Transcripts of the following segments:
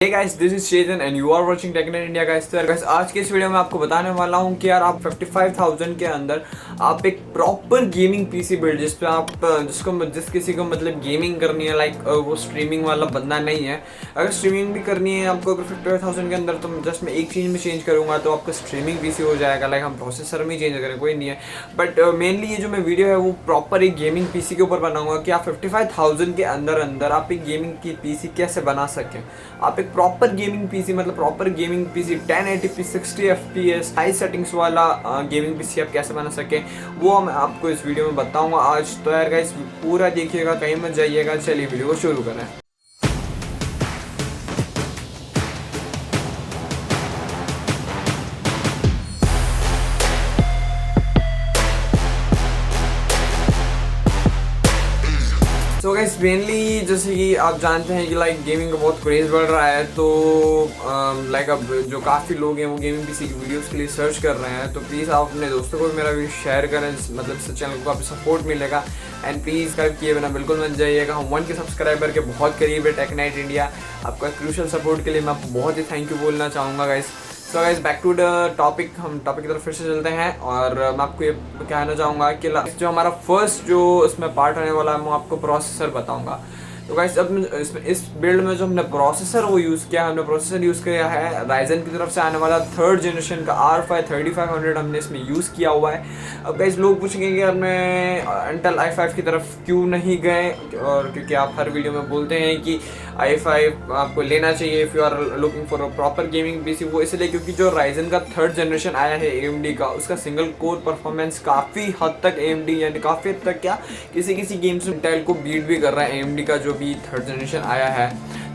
Hey guys, this is Chetan and you are watching TechNet India guys। तो यार guys, आज के इस वीडियो में आपको बताने वाला हूँ कि यार आप 55,000 के अंदर आप एक प्रॉपर गेमिंग पीसी बिल्ड जिस पे आप जिस किसी को मतलब गेमिंग करनी है लाइक वो स्ट्रीमिंग वाला बंदा नहीं है। अगर स्ट्रीमिंग भी करनी है आपको अगर 55,000 के अंदर तो जस्ट मैं एक चीज़ में चेंज करूँगा तो आपका स्ट्रीमिंग पीसी हो जाएगा। लाइक हम प्रोसेसर में चेंज करें कोई नहीं है, बट मेनली ये जो मैं वीडियो है वो प्रॉपर एक गेमिंग पीसी के ऊपर बनाऊंगा कि आप 55,000 के अंदर आप एक गेमिंग की पीसी कैसे बना सकें। आप एक प्रॉपर गेमिंग पीसी मतलब proper gaming PC 1080p 60 fps high settings वाला गेमिंग पीसी आप कैसे बना सकें वो मैं आपको इस वीडियो में बताऊंगा आज। तो यार गाइस पूरा देखिएगा, कहीं मत जाइएगा। चलिए वीडियो को शुरू करें। सो गाइस मेनली जैसे कि आप जानते हैं कि लाइक गेमिंग का बहुत क्रेज़ बढ़ रहा है, तो लाइक अब जो काफ़ी लोग हैं वो गेमिंग पीसी की वीडियोस के लिए सर्च कर रहे हैं। तो प्लीज़ आप अपने दोस्तों को भी मेरा वीडियो शेयर करें, मतलब इस चैनल को काफ़ी सपोर्ट मिलेगा। एंड प्लीज़ सब्सक्राइब किए बिना बिल्कुल मत जाइएगा। हम 1 के सब्सक्राइबर के बहुत करीब है टेकनाइट इंडिया। आपका क्रूशल सपोर्ट के लिए मैं आपको बहुत ही थैंक यू बोलना चाहूँगा guys. So guys back to the topic, हम टॉपिक की तरफ फिर से चलते हैं और मैं आपको ये कहना चाहूँगा कि जो हमारा फर्स्ट जो इसमें पार्ट आने वाला है मैं आपको प्रोसेसर बताऊँगा। तो गाइस अब इस बिल्ड में जो हमने प्रोसेसर वो यूज़ किया, हमने प्रोसेसर यूज़ किया है राइजन की तरफ से आने वाला 3rd जनरेशन का R5 3500 हमने इसमें यूज़ किया हुआ है। अब गाइस लोग पूछेंगे कि हमने इंटेल i5 की तरफ क्यों नहीं गए, और क्योंकि आप हर वीडियो में बोलते हैं कि i5 आपको लेना चाहिए if you are looking for a proper gaming PC. वो इसलिए क्योंकि जो राइजन का 3rd जनरेशन आया है AMD का, उसका सिंगल कोर परफॉर्मेंस काफ़ी हद तक AMD यानी काफ़ी हद तक क्या किसी गेम्स में इंटेल को बीट भी कर रहा है AMD का जो भी 3rd जनरेशन आया है।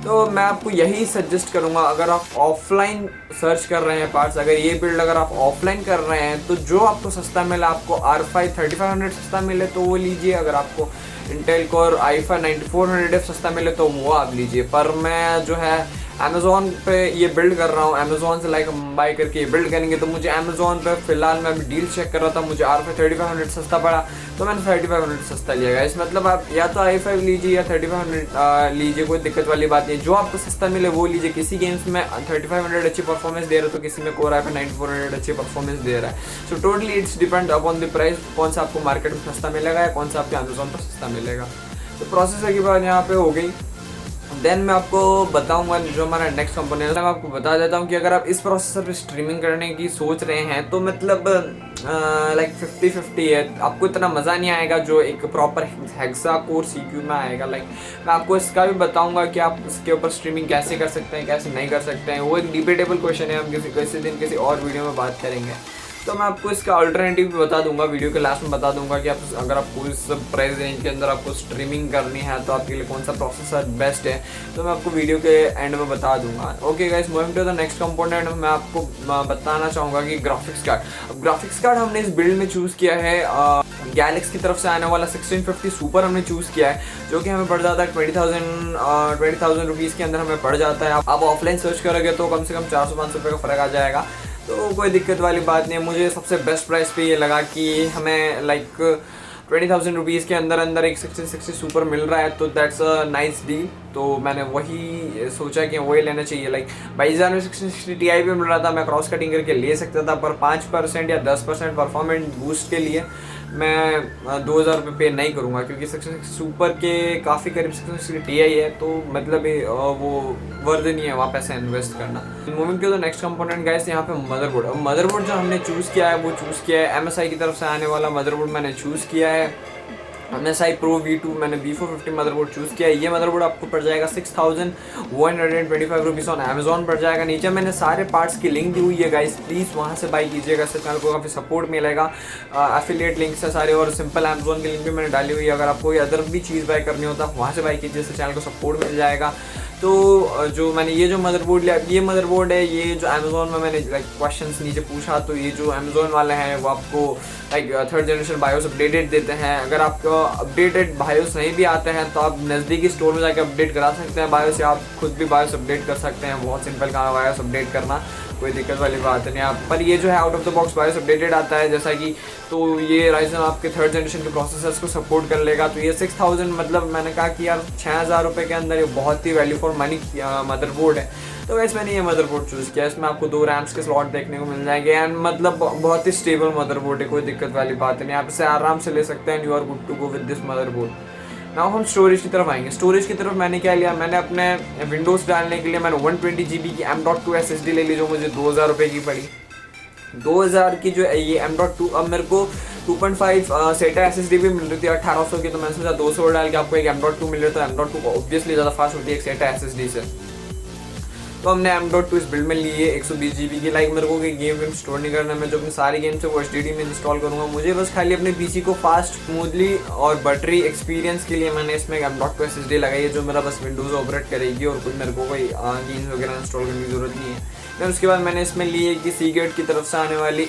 तो मैं आपको यही सजेस्ट करूंगा, अगर आप ऑफलाइन सर्च कर रहे हैं पार्ट्स, अगर ये बिल्ड अगर आप ऑफलाइन कर रहे हैं तो जो आपको सस्ता मिला, आपको R5 3500 सस्ता मिले तो वो लीजिए। अगर आपको इंटेल कोर i5 9400F सस्ता मिले तो वो आप लीजिए। पर मैं जो है अमेज़ॉन पे ये बिल्ड कर रहा हूँ, अमेज़ॉन से लाइक हम बाई करके ये बिल्ड करेंगे। तो मुझे अमेज़ॉन पे फिलहाल मैं अभी डील चेक कर रहा था, मुझे R5 3500 सस्ता पड़ा तो मैंने 3500 सस्ता लिया गया। इस मतलब आप या तो i5 लीजिए या 3500 लीजिए, कोई दिक्कत वाली बात नहीं। जो आपको सस्ता मिले वो लीजिए। किसी गेम्स में 3500 अच्छी परफॉर्मेंस दे रहा है तो किसी में कोर i5 9400 अच्छी परफॉर्मेंस दे रहा है। So totally it's depend upon the price, कौन सा आपको मार्केट में सस्ता मिलेगा या कौन सा आपके अमेज़ॉन पर सस्ता मिलेगा। तो प्रोसेसर की बात यहाँ पे हो गई। देन मैं आपको बताऊंगा जो हमारा नेक्स्ट कंपोनेंट है। मैं आपको बता देता हूँ कि अगर आप इस प्रोसेसर पे स्ट्रीमिंग करने की सोच रहे हैं तो मतलब लाइक 50-50 है, आपको इतना मज़ा नहीं आएगा जो एक प्रॉपर हेक्सा कोर CPU में आएगा। लाइक मैं आपको इसका भी बताऊंगा कि आप इसके ऊपर स्ट्रीमिंग कैसे कर सकते हैं कैसे नहीं कर सकते हैं। वो एक डिबेटेबल क्वेश्चन है, हम किसी दिन किसी और वीडियो में बात करेंगे। तो मैं आपको इसका अल्टरनेटिव भी बता दूंगा, वीडियो के लास्ट में बता दूंगा कि आप अगर आपको इस प्राइस रेंज के अंदर आपको स्ट्रीमिंग करनी है तो आपके लिए कौन सा प्रोसेसर बेस्ट है, तो मैं आपको वीडियो के एंड में बता दूंगा। Okay guys, moving to the next component, मैं आपको बताना चाहूँगा कि ग्राफिक्स कार्ड। अब ग्राफिक्स कार्ड हमने इस बिल्ड में चूज़ किया है गैलेक्स की तरफ से आने वाला 1650 सुपर हमने चूज़ किया है, जो कि हमें पड़ जाता है 20,000 रुपीज़ के अंदर हमें पड़ जाता है। आप ऑफलाइन सर्च करोगे तो कम से कम 400-500 रुपये का फ़र्क आ जाएगा, तो कोई दिक्कत वाली बात नहीं है। मुझे सबसे बेस्ट प्राइस पे ये लगा कि हमें लाइक 20,000 रुपीज़ के अंदर एक 1660 सुपर मिल रहा है, तो दैट्स अ नाइस डील। तो मैंने वही सोचा कि वही लेना चाहिए। लाइक 22,000 में 1660 Ti भी मिल रहा था, मैं क्रॉस कटिंग करके ले सकता था, पर 5% या 10% परफॉर्मेंस बूस्ट के लिए मैं 2,000 रुपये पे नहीं करूँगा, क्योंकि 1660 सुपर के काफ़ी करीब 1660 Ti है, तो मतलब वो वर्थ नहीं है वहाँ पैसे इन्वेस्ट करना। Moving to the next component guys, यहाँ पे मदरबोर्ड। अब मदरबोर्ड जो हमने चूज़ किया है वो चूज़ किया है MSI की तरफ से आने वाला मदरबोर्ड मैंने चूज़ किया है। MSI Pro V2 मैंने B450 मदरबोर्ड चूज़ किया है। ये मदरबोर्ड आपको पड़ जाएगा 6,125 रुपीज़ ऑन अमेज़ॉन पड़ जाएगा। नीचे मैंने सारे पार्ट्स की लिंक दी हुई है गाइस, प्लीज़ वहाँ से बाई कीजिएगा, इससे चैनल को काफ़ी सपोर्ट मिलेगा। एफिलिएट लिंक्स है सारे, और सिंपल अमेज़ॉन की लिंक भी मैंने डाली हुई है। अगर आपको कोई अदर भी चीज़ बाई करनी होता है वहाँ से बाई कीजिए, इससे चैनल को सपोर्ट मिल जाएगा। तो जो मैंने ये जो मदरबोर्ड लिया, ये मदरबोर्ड है, ये जो अमेज़ॉन में मैंने लाइक क्वेश्चंस नीचे पूछा, तो ये जो अमेज़ॉन वाले हैं वो आपको like 3rd generation BIOS updated देते हैं। अगर आपको अपडेटेड बायोस नहीं भी आते हैं तो आप नज़दीकी स्टोर में जाकर अपडेट करा सकते हैं बायोस, या आप खुद भी बायोस अपडेट कर सकते हैं। बहुत सिंपल काम है बायोस अपडेट करना, कोई दिक्कत वाली बात नहीं है। पर ये जो है out of the box BIOS updated आता है जैसा कि, तो ये राइजन आपके 3rd जनरेशन के प्रोसेसर्स को सपोर्ट कर लेगा। तो ये 6,000 मतलब मैंने कहा कि यार 6,000 रुपये के अंदर ये बहुत ही वैल्यू फॉर मनी मदरबोर्ड है। तो वैसे मैंने ये मदरबोर्ड चूज़ किया। इसमें आपको 2 रैम्स के स्लॉट देखने को मिल जाएंगे एंड मतलब बहुत ही स्टेबल मदरबोर्ड है, कोई दिक्कत वाली बात नहीं, आप इसे आराम से ले सकते हैं। You are good to go with this motherboard. Now हम स्टोरेज की तरफ आएंगे। स्टोरेज की तरफ मैंने क्या लिया, मैंने अपने विंडोज़ डालने के लिए मैंने 120 GB की M.2 SSD ले ली, जो मुझे 2000 रुपये की पड़ी। 2000 की जो ये M.2, अब मेरे को 2.5 SATA SSD भी मिल रही थी 1800 की, तो मैंने सोचा 200 डाल के आपको एक M.2 मिल रहा था। M.2 ऑब्वियसली ज़्यादा फास्ट होती है एक SATA SSD से, तो हमने M.2 इस बिल्ड में ली है 120 GB की। लाइक मेरे को कोई गेम वेम स्टोर नहीं करना, मैं जो अपनी सारी गेम्स है वो HDD में इंस्टॉल करूँगा। मुझे बस खाली अपने PC को फास्ट, स्मूथली और बटरी एक्सपीरियंस के लिए मैंने इसमें M.2 SSD लगाई है, जो मेरा बस विंडोज़ ऑपरेट करेगी और कुछ मेरे को कोई गेम्स वगैरह इंस्टॉल करने की ज़रूरत नहीं है। फिर उसके बाद मैंने इसमें ली है कि Seagate की तरफ से आने वाली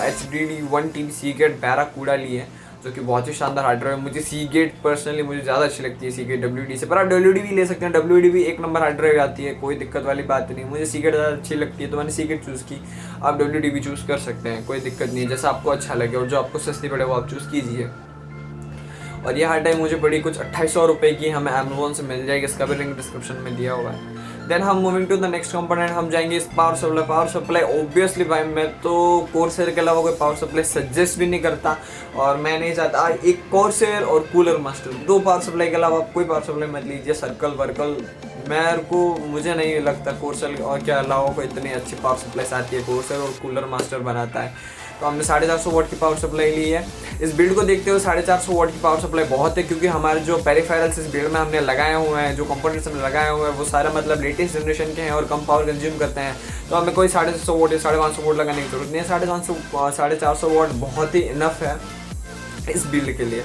HDD 1TB Seagate Barracuda ली है, जो कि बहुत ही शानदार हार्ड ड्राइव है। मुझे Seagate पर्सनली मुझे ज़्यादा अच्छी लगती है Seagate WD से, पर आप WD भी ले सकते हैं। WD भी एक नंबर हार्ड ड्राइव आती है, कोई दिक्कत वाली बात नहीं। मुझे Seagate ज़्यादा अच्छी लगती है तो मैंने Seagate चूज़ की। आप WD भी चूज़ कर सकते हैं, कोई दिक्कत नहीं है, जैसा आपको अच्छा लगे और जो आपको सस्ती पड़े वो आप चूज़ कीजिए। और ये हार्ड ड्राइव मुझे पड़ी कुछ 2800 रुपये की, हमें अमेज़ोन से मिल जाएगी, इसका भी लिंक डिस्क्रिप्शन में दिया हुआ है। देन हम moving to the next component, हम जाएंगे इस power supply. Power supply obviously भाई मैं तो कोर्सेर के अलावा कोई पावर सप्लाई सजेस्ट भी नहीं करता, और मैं नहीं चाहता एक कोर्सेर और कूलर मास्टर, 2 पावर सप्लाई के अलावा कोई पावर सप्लाई मत लीजिए। सर्कल वर्कल मेरे को मुझे नहीं लगता कोर्सेर और के अलावा कोई इतनी अच्छी पावर सप्लाई आती है। कोर्सेर और कूलर मास्टर बनाता है, तो हमने 450 वाट की पावर सप्लाई ली है। इस बिल्ड को देखते हुए 450 वाट की पावर सप्लाई बहुत है, क्योंकि हमारे जो पेरिफेरल्स इस बिल्ड में हमने लगाए हुए हैं, जो कंपोनेंट्स हमने लगाए हुए हैं वो सारा मतलब लेटेस्ट जनरेशन के हैं और कम पावर कंज्यूम करते हैं, तो हमें कोई 650 वाट या 550 वाट लगाने की जरूरत नहीं है। 450 वाट बहुत ही इनफ है इस बिल्ड के लिए,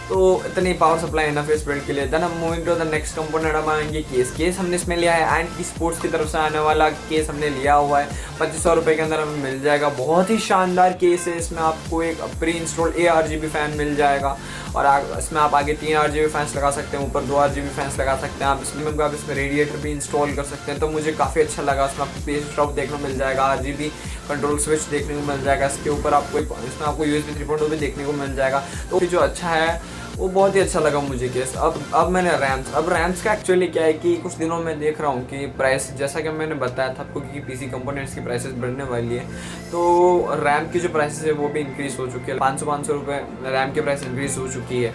तो इतनी पावर सप्लाई इनफ है इस बिल्ड के लिए। देन हम moving to the next component, हम आएंगे केस हमने इसमें लिया है एंड की स्पोर्ट्स की तरफ से आने वाला केस हमने लिया हुआ है। 2500 रुपये के अंदर हमें मिल जाएगा। बहुत ही शानदार केस है, इसमें आपको एक प्री इंस्टॉल्ड ARGB फैन मिल जाएगा, और इसमें आप आगे 3 RGB फैंस लगा सकते हैं, ऊपर 2 RGB फैंस लगा सकते हैं। आप इसमें रेडिएटर भी इंस्टॉल कर सकते हैं, तो मुझे काफ़ी अच्छा लगा। इसमें आपको पेज ड्रॉप देखने को मिल जाएगा, RGB कंट्रोल स्विच देखने को मिल जाएगा, इसके ऊपर आपको इसमें आपको USB 3.0 भी देखने को मिल जाएगा, तो जो अच्छा है वो बहुत ही अच्छा लगा मुझे केस। अब मैंने रैम्स का एक्चुअली क्या है कि कुछ दिनों में देख रहा हूँ कि प्राइस, जैसा कि मैंने बताया था आपको कि PC कंपोनेंट्स की प्राइसेस बढ़ने वाली है, तो रैम की जो प्राइसेस है वो भी इंक्रीज़ हो चुकी है। 500 रुपये रैम की प्राइस इंक्रीज़ हो चुकी है।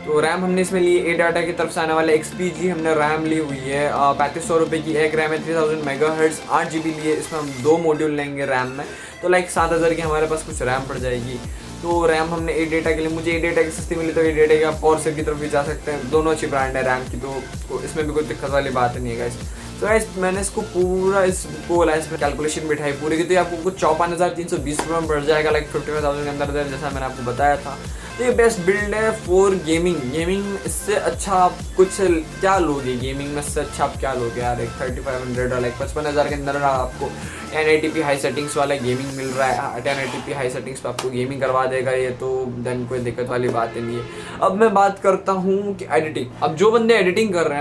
तो रैम हमने इसमें ली है ADATA की तरफ से आने वाले XPG हमने रैम ली हुई है 3500 रुपये की। एक रैम है 3000 MHz 8 GB ली है। इसमें हम 2 मॉड्यूल लेंगे रैम में, तो लाइक 7000 की हमारे पास कुछ रैम पड़ जाएगी। तो रैम हमने ADATA के लिए, मुझे ADATA की सस्ती मिली तो ADATA की आप कोर्सेर की तरफ भी जा सकते हैं, दोनों अच्छी ब्रांड है रैम की, तो इसमें भी कोई दिक्कत वाली बात नहीं है गाइस। तो गाइस मैंने इसको पूरा इसको बोला, इसमें कैलकुलेशन बिठाई पूरी की, तो ये आपको कुछ 54,320 रुपये में पड़ जाएगा, लाइक 55,000 के अंदर जैसा मैंने आपको बताया था। तो ये बेस्ट बिल्ड है फॉर गेमिंग। इससे अच्छा आप कुछ क्या लोगे गेमिंग में, इससे अच्छा आप क्या लोगे यार। एक 3500 और लाइक 55,000 के अंदर आपको 1080p हाई सेटिंग्स वाला गेमिंग मिल रहा है। 1080p हाई सेटिंग्स पे आपको गेमिंग करवा देगा ये, तो देन कोई दिक्कत वाली बात नहीं है। अब मैं बात करता हूँ कि एडिटिंग। अब जो बंदे एडिटिंग कर रहे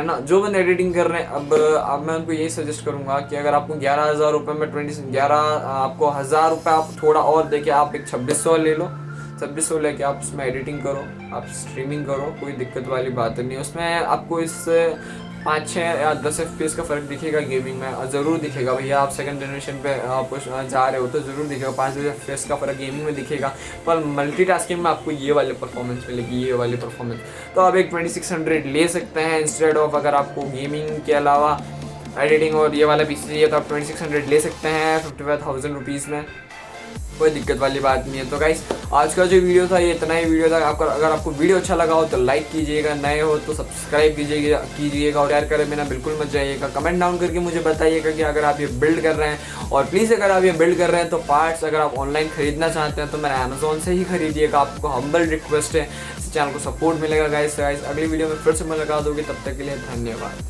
हैं, अब मैं उनको यही सजेस्ट करूँगा कि अगर आपको 11,000 रुपये में 11 आपको 1000 रुपये आप थोड़ा और देके आप एक 2600 ले लो। 2600 लेके आप उसमें एडिटिंग करो, आप स्ट्रीमिंग करो, कोई दिक्कत वाली बात नहीं है। उसमें आपको इससे 5-6 या 10 FPS का फ़र्क दिखेगा गेमिंग में, ज़रूर दिखेगा भैया। आप सेकंड जनरेशन पे आप जा रहे हो तो ज़रूर दिखेगा, 5-10 FPS का फ़र्क गेमिंग में दिखेगा, पर मल्टीटास्किंग में आपको ये वाली परफॉर्मेंस मिलेगी, ये वाली परफॉर्मेंस। तो आप एक 2600 ले सकते हैं इंस्टेड ऑफ, अगर आपको गेमिंग के अलावा एडिटिंग और ये वाला PC चाहिए तो आप 2600 ले सकते हैं 55,000 रुपीज़ में, कोई दिक्कत वाली बात नहीं है। तो गाइस आज का जो वीडियो था ये इतना ही वीडियो था। अगर आपको वीडियो अच्छा लगा हो तो लाइक कीजिएगा, नए हो तो सब्सक्राइब कीजिएगा और शेयर करे बिना बिल्कुल मत जाइएगा। कमेंट डाउन करके मुझे बताइएगा कि अगर आप ये बिल्ड कर रहे हैं, और प्लीज़ अगर आप ये बिल्ड कर रहे हैं तो पार्ट्स अगर आप ऑनलाइन खरीदना चाहते हैं तो मेरे अमेज़ोन से ही खरीदिएगा, आपको हम्बल रिक्वेस्ट है। इस चैनल को सपोर्ट मिलेगा गाइस। अगली वीडियो में फिर से मुलाकात होगी, तब तक के लिए धन्यवाद।